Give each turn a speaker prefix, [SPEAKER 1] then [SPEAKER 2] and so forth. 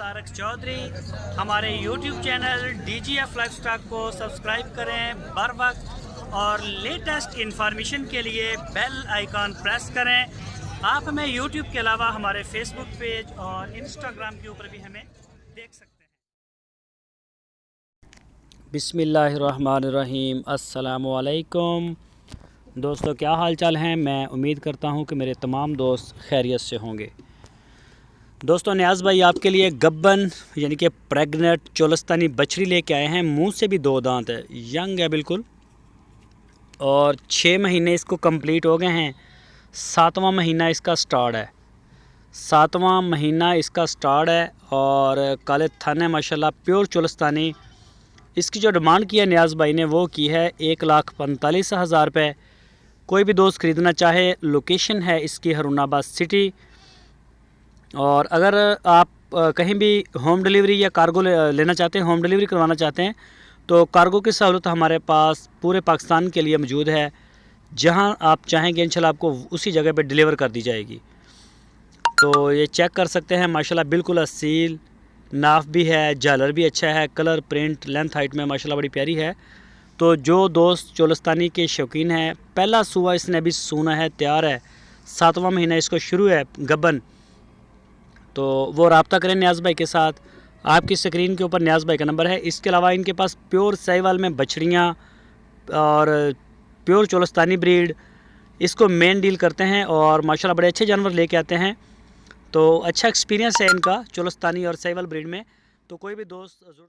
[SPEAKER 1] तारक चौधरी। हमारे YouTube channel DGF livestock को subscribe करें बर वक्त और लेटेस्ट इंफॉर्मेशन के लिए बेल आइकॉन प्रेस करें। आप हमें YouTube के अलावा हमारे Facebook पेज और Instagram के ऊपर भी हमें देख सकते हैं। बिस्मिल्लाहिर्रहमानिर्रहीम। अस्सलामु अलैकुम दोस्तों, क्या हाल चाल हैं। मैं उम्मीद करता हूं कि मेरे तमाम दोस्त खैरियत से होंगे। दोस्तों, नियाज़ भाई आपके लिए गब्बन यानी कि प्रेग्नेंट चोलस्तानी बछड़ी लेके आए हैं। मुंह से भी 2 दांत है, यंग है बिल्कुल, और 6 महीने इसको कंप्लीट हो गए हैं। 7वां महीना इसका स्टार्ट है। 7वां महीना इसका स्टार्ट है और काले थान है माशाल्लाह, प्योर चोलस्तानी। इसकी जो डिमांड की है नियाज़ भाई ने वो की है 1,45,000 रुपये। कोई भी दोस्त ख़रीदना चाहे, लोकेशन है इसकी हरुणाबाद सिटी। और अगर आप कहीं भी होम डिलीवरी या कार्गो लेना चाहते हैं, होम डिलीवरी करवाना चाहते हैं, तो कार्गो की सहूलत हमारे पास पूरे पाकिस्तान के लिए मौजूद है। जहां आप चाहेंगे इंशाल्लाह आपको उसी जगह पे डिलीवर कर दी जाएगी। तो ये चेक कर सकते हैं माशाल्लाह, बिल्कुल असील नाफ भी है, झालर भी अच्छा है, कलर प्रिंट लेंथ हाइट में माशाल्लाह बड़ी प्यारी है। तो जो दोस्त चोलस्तानी के शौकीन हैं, पहला सूआ इसने अभी सूना है, तैयार है, 7वां महीना इसको शुरू है गब्बन, तो वो रब्ता करें नियाज़ भाई के साथ। आपकी स्क्रीन के ऊपर नियाज़ भाई का नंबर है। इसके अलावा इनके पास प्योर साहिवाल में बछड़ियाँ और प्योर चोलस्तानी ब्रीड, इसको मेन डील करते हैं और माशाल्लाह बड़े अच्छे जानवर लेके आते हैं। तो अच्छा एक्सपीरियंस है इनका चोलस्तानी और साहिवाल ब्रीड में। तो कोई भी दोस्त